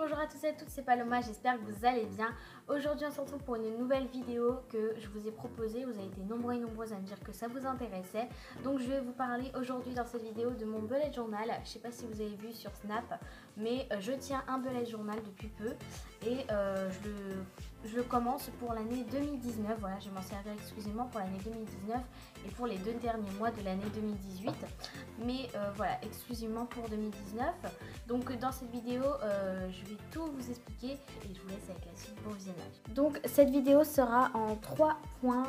Bonjour à tous et à toutes, c'est Paloma, j'espère que vous allez bien. Aujourd'hui on se retrouve pour une nouvelle vidéo que je vous ai proposée. Vous avez été nombreux et nombreuses à me dire que ça vous intéressait. Donc je vais vous parler aujourd'hui dans cette vidéo de mon bullet journal. Je sais pas si vous avez vu sur Snap, mais je tiens un bullet journal depuis peu. Et je le commence pour l'année 2019. Voilà, je vais m'en servir exclusivement pour l'année 2019 et pour les 2 derniers mois de l'année 2018. Mais voilà, exclusivement pour 2019. Donc dans cette vidéo, je vais tout vous expliquer et je vous laisse avec la suite pour visionnage. Donc cette vidéo sera en 3 points.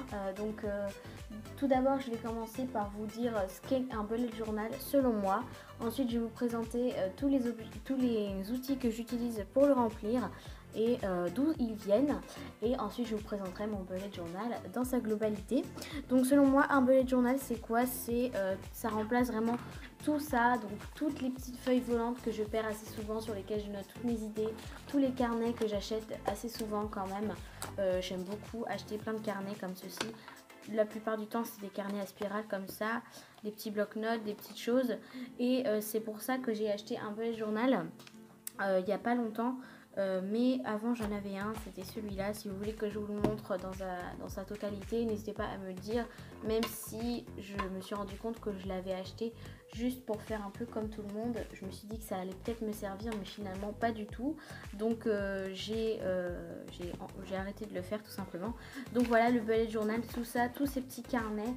Tout d'abord, je vais commencer par vous dire ce qu'est un bullet journal selon moi. Ensuite, je vais vous présenter tous les outils que j'utilise pour le remplir et d'où ils viennent. Et ensuite, je vous présenterai mon bullet journal dans sa globalité. Donc selon moi, un bullet journal, c'est quoi? Ça remplace vraiment tout ça, donc toutes les petites feuilles volantes que je perds assez souvent, sur lesquelles je note toutes mes idées, tous les carnets que j'achète assez souvent quand même. J'aime beaucoup acheter plein de carnets comme ceci. La plupart du temps, c'est des carnets à spirale comme ça, des petits blocs-notes, des petites choses. Et c'est pour ça que j'ai acheté un bullet journal il n'y a pas longtemps. Mais avant j'en avais un, c'était celui-là. Si vous voulez que je vous le montre dans sa totalité, n'hésitez pas à me le dire, même si je me suis rendu compte que je l'avais acheté juste pour faire un peu comme tout le monde. Je me suis dit que ça allait peut-être me servir, mais finalement pas du tout. Donc j'ai arrêté de le faire tout simplement. Donc voilà, le bullet journal, tout ça, tous ces petits carnets,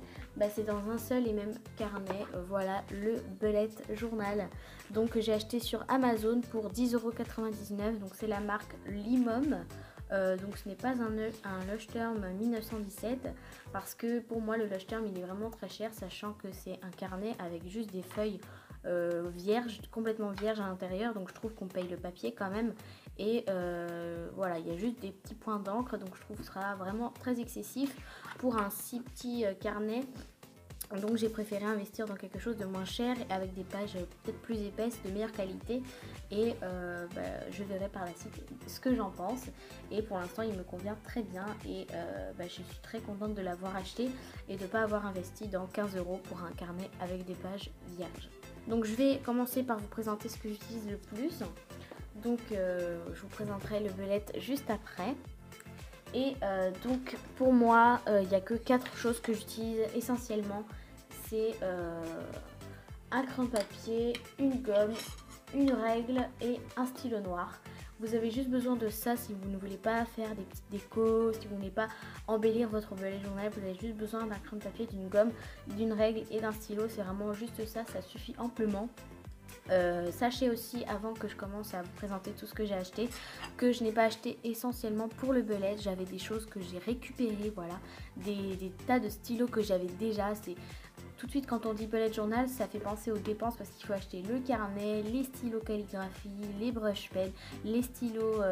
c'est dans un seul et même carnet. Voilà le bullet journal. Donc j'ai acheté sur Amazon pour 10,99 €. Donc c'est la marque Limom. Donc ce n'est pas un Lush Term 1917, parce que pour moi le Lush Term il est vraiment très cher, sachant que c'est un carnet avec juste des feuilles vierges, complètement vierges à l'intérieur. Donc je trouve qu'on paye le papier quand même. Et voilà, il y a juste des petits points d'encre, donc je trouve que ce sera vraiment très excessif pour un si petit carnet. Donc j'ai préféré investir dans quelque chose de moins cher et avec des pages peut-être plus épaisses, de meilleure qualité. Et je verrai par la suite ce que j'en pense. Et pour l'instant il me convient très bien. Et je suis très contente de l'avoir acheté et de ne pas avoir investi dans 15 € pour un carnet avec des pages vierges. Donc je vais commencer par vous présenter ce que j'utilise le plus. Donc je vous présenterai le bullet juste après. Et donc pour moi, il n'y a que 4 choses que j'utilise essentiellement. C'est un crayon de papier, une gomme, une règle et un stylo noir. Vous avez juste besoin de ça si vous ne voulez pas faire des petites décos, si vous ne voulez pas embellir votre bullet journal. Vous avez juste besoin d'un crayon de papier, d'une gomme, d'une règle et d'un stylo. C'est vraiment juste ça, ça suffit amplement. Sachez aussi, avant que je commence à vous présenter tout ce que j'ai acheté, que je n'ai pas acheté essentiellement pour le bullet. J'avais des choses que j'ai récupérées, voilà, des tas de stylos que j'avais déjà. C'est tout de suite, quand on dit bullet journal, ça fait penser aux dépenses, parce qu'il faut acheter le carnet, les stylos calligraphie, les brush pens, les stylos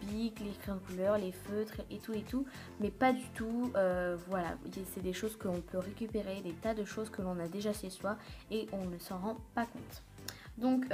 bic, les crayons de couleur, les feutres et tout, mais pas du tout. Voilà, c'est des choses qu'on peut récupérer, des tas de choses que l'on a déjà chez soi et on ne s'en rend pas compte. Donc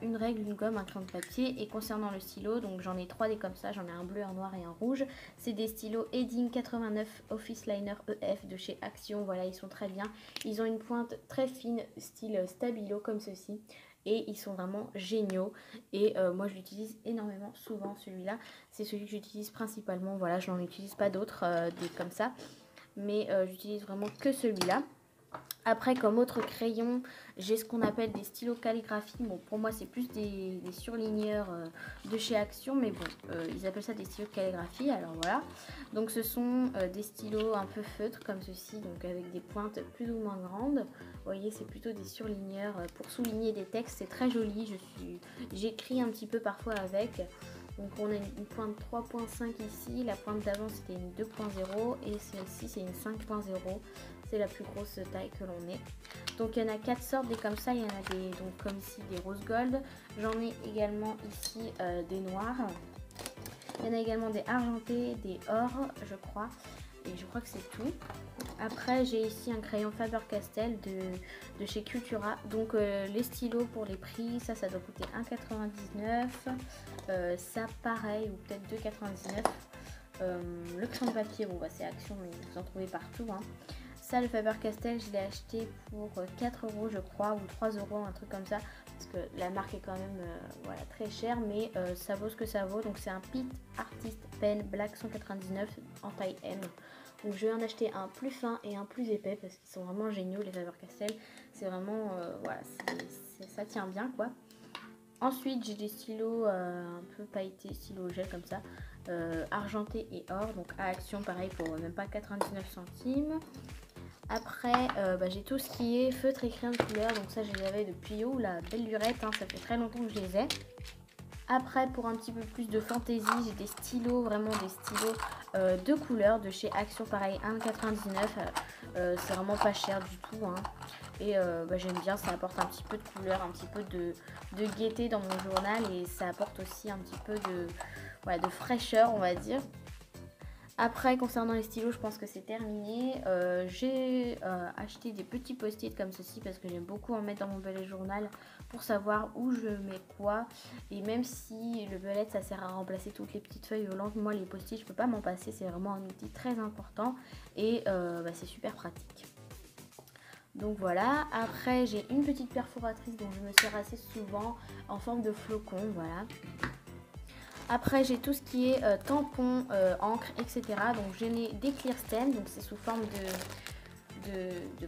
une règle, une gomme, un crayon de papier. Et concernant le stylo, donc j'en ai 3 des comme ça, j'en ai un bleu, un noir et un rouge. C'est des stylos Edding 89 Office Liner EF de chez Action. Voilà, ils sont très bien, ils ont une pointe très fine, style stabilo comme ceci. Et ils sont vraiment géniaux. Et moi je l'utilise énormément souvent, celui-là. C'est celui que j'utilise principalement. Voilà, je n'en utilise pas d'autres des comme ça. Mais j'utilise vraiment que celui-là. Après, comme autre crayon, j'ai ce qu'on appelle des stylos calligraphie. Bon, pour moi, c'est plus des surligneurs de chez Action, mais bon, ils appellent ça des stylos calligraphie. Alors voilà. Donc, ce sont des stylos un peu feutres comme ceci, donc avec des pointes plus ou moins grandes. Vous voyez, c'est plutôt des surligneurs pour souligner des textes. C'est très joli. J'écris un petit peu parfois avec. Donc on a une pointe 3.5 ici, la pointe d'avant c'était une 2.0 et celle-ci c'est une 5.0, c'est la plus grosse taille que l'on ait. Donc il y en a 4 sortes des comme ça, il y en a des, donc comme ici, des rose gold, j'en ai également ici des noirs, il y en a également des argentés, des or je crois, et je crois que c'est tout. Après j'ai ici un crayon Faber-Castell de chez Cultura. Donc les stylos pour les prix, ça doit coûter 1,99 €. Ça pareil, ou peut-être 2,99 €. Le crayon de papier, bon c'est Action mais vous en trouvez partout hein. Ça, le Faber-Castell, je l'ai acheté pour 4 € je crois, ou 3 € un truc comme ça. parce que la marque est quand même voilà, très chère, mais ça vaut ce que ça vaut. Donc c'est un Pitt Artist Pen Black 199 en taille M. Donc je vais en acheter un plus fin et un plus épais parce qu'ils sont vraiment géniaux les Faber-Castell. C'est vraiment, voilà, ça tient bien quoi. Ensuite j'ai des stylos un peu pailletés, stylos gel comme ça, argenté et or, donc à Action pareil pour même pas 99 centimes. Après j'ai tout ce qui est feutre et crayon de couleur, donc ça je les avais depuis la belle lurette, hein, ça fait très longtemps que je les ai. Après pour un petit peu plus de fantaisie, j'ai des stylos, vraiment des stylos de couleur de chez Action, pareil 1,99 €, c'est vraiment pas cher du tout hein. Et j'aime bien, ça apporte un petit peu de couleur, un petit peu de gaieté dans mon journal et ça apporte aussi un petit peu de fraîcheur on va dire. Après concernant les stylos je pense que c'est terminé. J'ai acheté des petits post-it comme ceci parce que j'aime beaucoup en mettre dans mon bullet journal pour savoir où je mets quoi. Et même si le bullet ça sert à remplacer toutes les petites feuilles volantes, moi les post-it je peux pas m'en passer, c'est vraiment un outil très important et c'est super pratique. Donc voilà, après j'ai une petite perforatrice dont je me sers assez souvent en forme de flocon, voilà. Après j'ai tout ce qui est tampons, encre, etc. Donc j'ai des clear stem, donc c'est sous forme de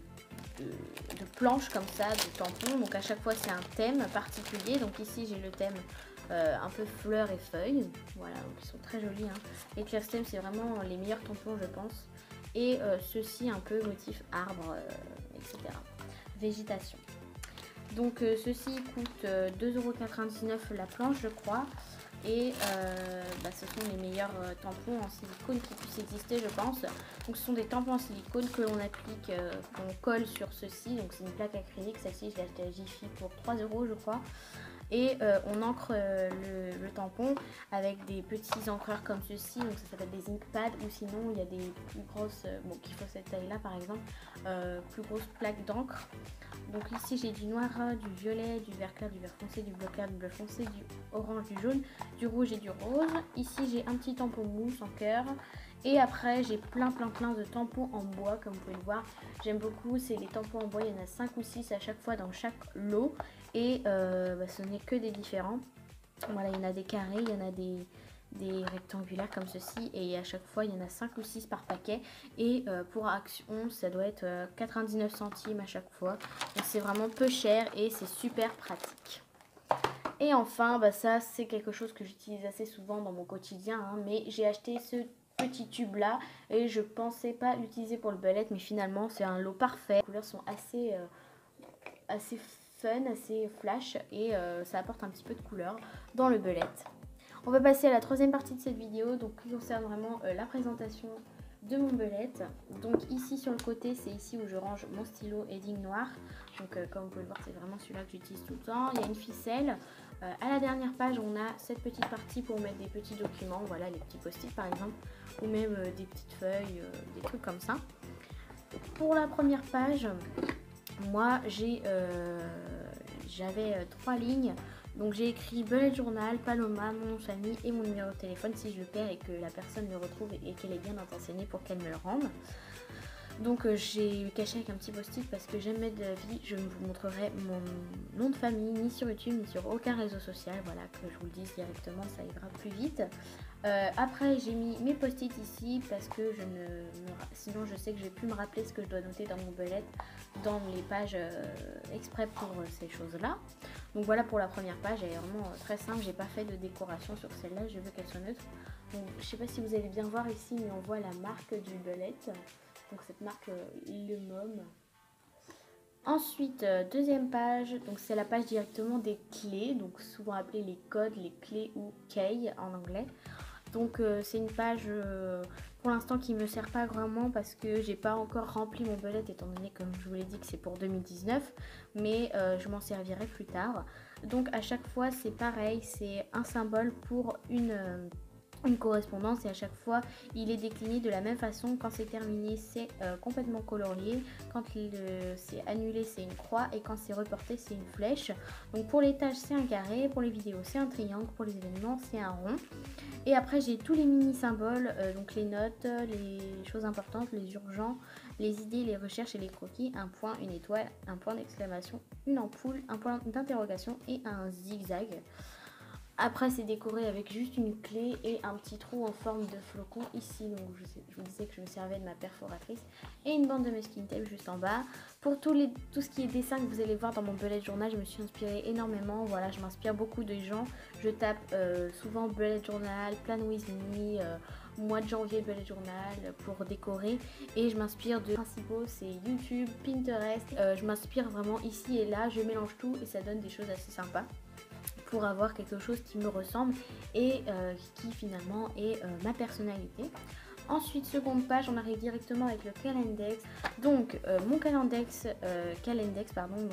planches comme ça, de tampons. Donc à chaque fois c'est un thème particulier. Donc ici j'ai le thème un peu fleurs et feuilles, voilà, donc ils sont très jolis hein. Les clear stem c'est vraiment les meilleurs tampons je pense. Et ceci un peu motif arbre, etc. Végétation. Donc ceci coûte 2,99 € la planche je crois. Et ce sont les meilleurs tampons en silicone qui puissent exister je pense. Donc ce sont des tampons en silicone que l'on applique, qu'on colle sur ceci. Donc c'est une plaque acrylique, celle-ci je l'ai achetée à Jiffy pour 3 € je crois. Et on encre le tampon avec des petits encreurs comme ceci, donc ça s'appelle des ink pads, ou sinon il y a des plus grosses, qui font cette taille là par exemple, plus grosses plaques d'encre. Donc ici j'ai du noir, du violet, du vert clair, du vert foncé, du bleu clair, du bleu foncé, du orange, du jaune, du rouge et du rose. Ici j'ai un petit tampon mousse en cœur. Et après j'ai plein de tampons en bois comme vous pouvez le voir. J'aime beaucoup, c'est les tampons en bois, il y en a 5 ou 6 à chaque fois dans chaque lot. Et ce n'est que des différents. Voilà, il y en a des carrés, il y en a des rectangulaires comme ceci. Et à chaque fois il y en a 5 ou 6 par paquet. Et pour Action ça doit être 99 centimes à chaque fois. Donc c'est vraiment peu cher et c'est super pratique. Et enfin ça c'est quelque chose que j'utilise assez souvent dans mon quotidien hein, mais j'ai acheté ce petit tube là et je pensais pas l'utiliser pour le bullet, mais finalement c'est un lot parfait. Les couleurs sont assez fun, assez flash et ça apporte un petit peu de couleur dans le bullet. On va passer à la troisième partie de cette vidéo, donc qui concerne vraiment la présentation de mon bullet. Donc ici sur le côté, c'est ici où je range mon stylo Edding noir. Donc comme vous pouvez le voir, c'est vraiment celui-là que j'utilise tout le temps. Il y a une ficelle. À la dernière page, on a cette petite partie pour mettre des petits documents, voilà, les petits post-it par exemple, ou même des petites feuilles, des trucs comme ça. Pour la première page, moi j'avais 3 lignes. Donc j'ai écrit bullet journal, Paloma, mon nom de famille et mon numéro de téléphone si je le perds et que la personne le retrouve et qu'elle est bien intentionnée pour qu'elle me le rende. Donc j'ai caché avec un petit post-it parce que j'aime mettre de la vie. Je ne vous montrerai mon nom de famille ni sur YouTube ni sur aucun réseau social. Voilà, que je vous le dise directement, ça ira plus vite. Après j'ai mis mes post-it ici parce que sinon je sais que je vais plus me rappeler ce que je dois noter dans mon bullet dans les pages exprès pour ces choses là. Donc voilà pour la première page, elle est vraiment très simple, j'ai pas fait de décoration sur celle-là, je veux qu'elle soit neutre. Donc je sais pas si vous allez bien voir ici, mais on voit la marque du bullet, donc cette marque Le Mom. Ensuite, deuxième page, donc c'est la page directement des clés, donc souvent appelée les codes, les clés ou key en anglais. Donc c'est une page pour l'instant qui me sert pas vraiment parce que j'ai pas encore rempli mon bullet étant donné comme je vous l'ai dit que c'est pour 2019, mais je m'en servirai plus tard. Donc à chaque fois c'est pareil, c'est un symbole pour une une correspondance et à chaque fois il est décliné de la même façon. Quand c'est terminé c'est complètement colorié, quand c'est annulé c'est une croix et quand c'est reporté c'est une flèche. Donc pour les tâches c'est un carré, pour les vidéos c'est un triangle, pour les événements c'est un rond. Et après j'ai tous les mini symboles, donc les notes, les choses importantes, les urgents, les idées, les recherches et les croquis, un point, une étoile, un point d'exclamation, une ampoule, un point d'interrogation et un zigzag. Après c'est décoré avec juste une clé et un petit trou en forme de flocon ici, donc je vous disais que je me servais de ma perforatrice, et une bande de masking tape juste en bas. Pour tout ce qui est dessin que vous allez voir dans mon bullet journal, je me suis inspirée énormément, voilà, je m'inspire beaucoup de gens, je tape souvent bullet journal, plan with me, mois de janvier bullet journal pour décorer, et je m'inspire de principaux, c'est YouTube, Pinterest, je m'inspire vraiment ici et là, je mélange tout et ça donne des choses assez sympas pour avoir quelque chose qui me ressemble et qui finalement est ma personnalité. Ensuite, seconde page, on arrive directement avec le calendex. Donc mon calendex, donc,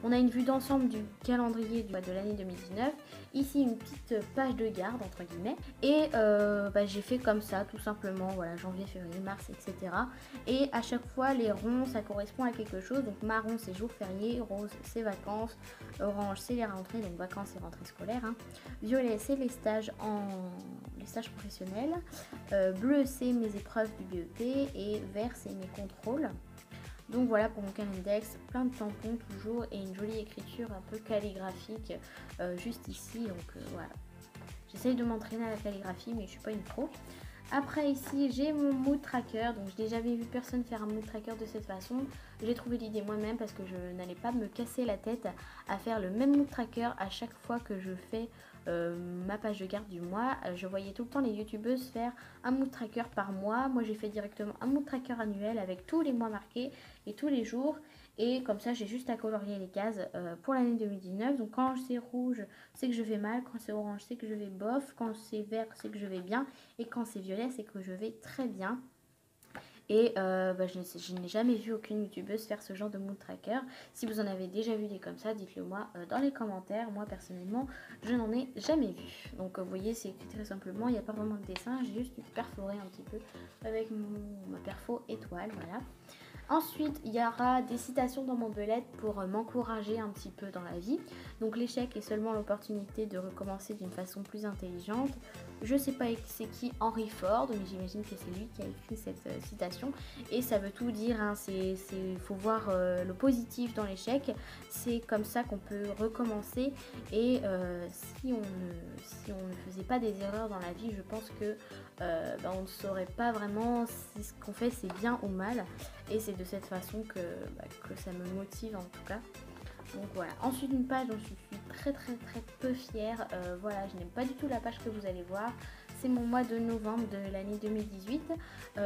on a une vue d'ensemble du calendrier de l'année 2019. Ici une petite page de garde entre guillemets. Et j'ai fait comme ça tout simplement, voilà, janvier, février, mars, etc. Et à chaque fois les ronds ça correspond à quelque chose. Donc marron c'est jour férié, rose c'est vacances, orange c'est les rentrées, donc vacances et rentrées scolaires, hein. Violet c'est les stages professionnels, bleu c'est mes épreuves du BEP et vert c'est mes contrôles. Donc voilà pour mon calendex, plein de tampons toujours et une jolie écriture un peu calligraphique juste ici, donc voilà. J'essaye de m'entraîner à la calligraphie mais je suis pas une pro. Après ici j'ai mon mood tracker, donc je n'ai jamais vu personne faire un mood tracker de cette façon. J'ai trouvé l'idée moi-même parce que je n'allais pas me casser la tête à faire le même mood tracker à chaque fois que je fais ma page de garde du mois. Je voyais tout le temps les youtubeuses faire un mood tracker par mois. Moi j'ai fait directement un mood tracker annuel avec tous les mois marqués et tous les jours. Et comme ça j'ai juste à colorier les cases pour l'année 2019. Donc quand c'est rouge c'est que je vais mal, quand c'est orange c'est que je vais bof, quand c'est vert c'est que je vais bien et quand c'est violet c'est que je vais très bien. Et je n'ai jamais vu aucune youtubeuse faire ce genre de mood tracker. Si vous en avez déjà vu des comme ça, dites-le moi dans les commentaires. Moi personnellement, je n'en ai jamais vu. Donc vous voyez, c'est écrit très simplement, il n'y a pas vraiment de dessin. J'ai juste perforé un petit peu avec ma perfo étoile, voilà. Ensuite, il y aura des citations dans mon bullet pour m'encourager un petit peu dans la vie. Donc l'échec est seulement l'opportunité de recommencer d'une façon plus intelligente. Je sais pas c'est qui Henry Ford, mais j'imagine que c'est lui qui a écrit cette citation. Et ça veut tout dire, hein. Faut voir le positif dans l'échec. C'est comme ça qu'on peut recommencer. Et si on ne faisait pas des erreurs dans la vie, je pense que on ne saurait pas vraiment si ce qu'on fait c'est bien ou mal. Et c'est de cette façon que ça me motive en tout cas. Donc voilà. Ensuite une page dont je suis très peu fière. Voilà, je n'aime pas du tout la page que vous allez voir. C'est mon mois de novembre de l'année 2018.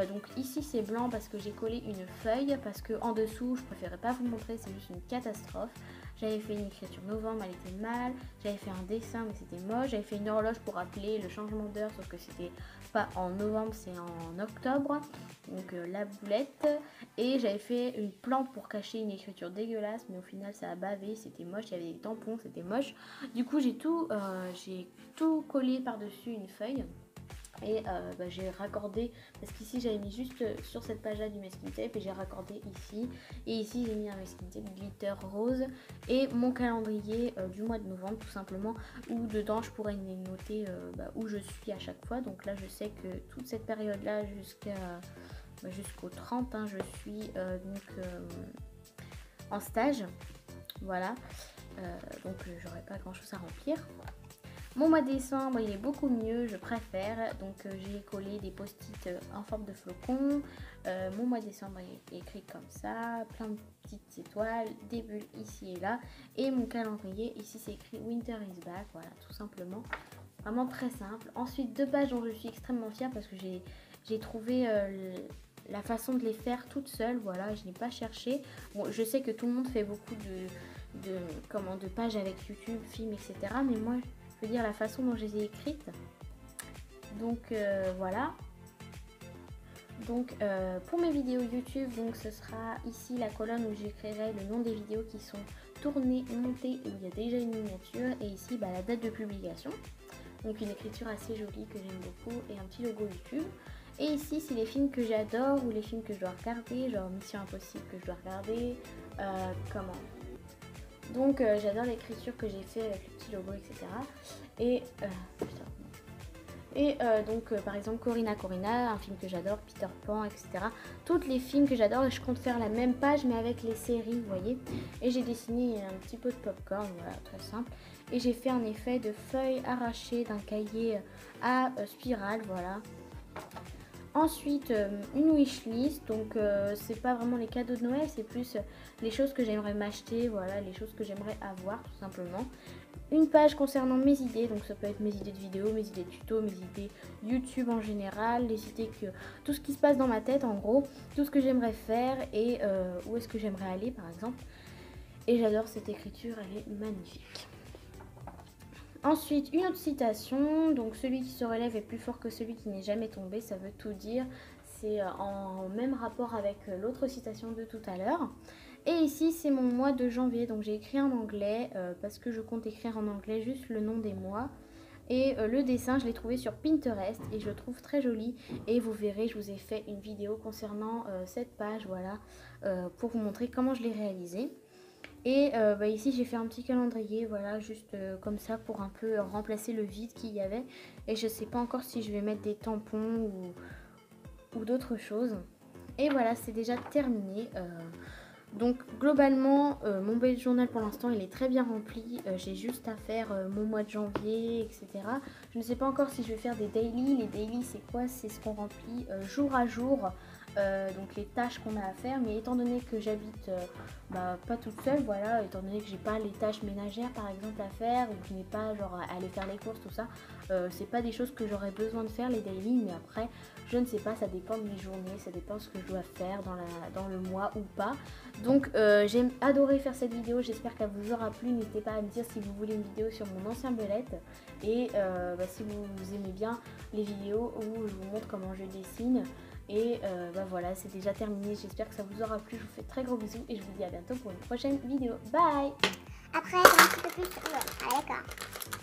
Donc ici c'est blanc parce que j'ai collé une feuille. Parce que en dessous je préférais pas vous montrer, c'est juste une catastrophe. J'avais fait une écriture novembre, elle était mal. J'avais fait un dessin mais c'était moche. J'avais fait une horloge pour rappeler le changement d'heure, sauf que c'était pas en novembre, c'est en octobre. Donc la boulette. Et j'avais fait une plante pour cacher une écriture dégueulasse, mais au final ça a bavé, c'était moche. Il y avait des tampons, c'était moche. Du coup j'ai tout collé par-dessus une feuille. Et j'ai raccordé, parce qu'ici j'avais mis juste sur cette page là du masking tape et j'ai raccordé ici. Et ici j'ai mis un masking tape glitter rose et mon calendrier du mois de novembre tout simplement, où dedans je pourrais noter où je suis à chaque fois. Donc là je sais que toute cette période là jusqu'au 30 je suis en stage, voilà. Donc j'aurai pas grand chose à remplir. Mon mois de décembre il est beaucoup mieux, je préfère, donc j'ai collé des post-it en forme de flocon. Mon mois de décembre est écrit comme ça, plein de petites étoiles, des bulles ici et là, et mon calendrier ici c'est écrit Winter is back, voilà tout simplement, vraiment très simple. Ensuite deux pages dont je suis extrêmement fière parce que j'ai trouvé la façon de les faire toute seule, voilà, je n'ai pas cherché. Bon, je sais que tout le monde fait beaucoup de pages avec YouTube, films, etc. Mais moi, je veux dire la façon dont je les ai écrites. Donc voilà. Donc pour mes vidéos YouTube, donc ce sera ici la colonne où j'écrirai le nom des vidéos qui sont tournées, montées et où il y a déjà une miniature. Et ici la date de publication. Donc une écriture assez jolie que j'aime beaucoup et un petit logo YouTube. Et ici, c'est les films que j'adore ou les films que je dois regarder, genre Mission Impossible que je dois regarder. Donc j'adore l'écriture que j'ai fait avec le petit logo, etc. Donc par exemple Corina, un film que j'adore, Peter Pan, etc. Toutes les films que j'adore, et je compte faire la même page mais avec les séries, vous voyez. Et j'ai dessiné un petit peu de popcorn, voilà, très simple. Et j'ai fait un effet de feuilles arrachées d'un cahier à spirale, voilà. Ensuite, une wishlist, donc c'est pas vraiment les cadeaux de Noël, c'est plus les choses que j'aimerais m'acheter, voilà, les choses que j'aimerais avoir tout simplement. Une page concernant mes idées, donc ça peut être mes idées de vidéos, mes idées de tutos, mes idées YouTube en général, les idées tout ce qui se passe dans ma tête en gros, tout ce que j'aimerais faire et où est-ce que j'aimerais aller par exemple. Et j'adore cette écriture, elle est magnifique. Ensuite, une autre citation, donc celui qui se relève est plus fort que celui qui n'est jamais tombé, ça veut tout dire. C'est en même rapport avec l'autre citation de tout à l'heure. Et ici, c'est mon mois de janvier, donc j'ai écrit en anglais parce que je compte écrire en anglais juste le nom des mois. Et le dessin, je l'ai trouvé sur Pinterest et je le trouve très joli. Et vous verrez, je vous ai fait une vidéo concernant cette page, voilà, pour vous montrer comment je l'ai réalisé. Et ici j'ai fait un petit calendrier, voilà, juste comme ça pour un peu remplacer le vide qu'il y avait. Et je sais pas encore si je vais mettre des tampons ou d'autres choses. Et voilà, c'est déjà terminé. Donc globalement, mon bullet journal pour l'instant il est très bien rempli. J'ai juste à faire mon mois de janvier, etc. Je ne sais pas encore si je vais faire des daily. Les daily c'est quoi? C'est ce qu'on remplit jour à jour. Donc les tâches qu'on a à faire, mais étant donné que j'habite pas toute seule, voilà, étant donné que j'ai pas les tâches ménagères par exemple à faire, ou que je n'ai pas genre à aller faire les courses, tout ça, c'est pas des choses que j'aurais besoin de faire les daily, mais après je ne sais pas, ça dépend de mes journées, ça dépend de ce que je dois faire dans le mois ou pas. Donc j'ai adoré faire cette vidéo, j'espère qu'elle vous aura plu. N'hésitez pas à me dire si vous voulez une vidéo sur mon ancien bullet et si vous aimez bien les vidéos où je vous montre comment je dessine. Et voilà, c'est déjà terminé. J'espère que ça vous aura plu. Je vous fais très gros bisous et je vous dis à bientôt pour une prochaine vidéo. Bye! Après, un petit peu plus. Ah, d'accord.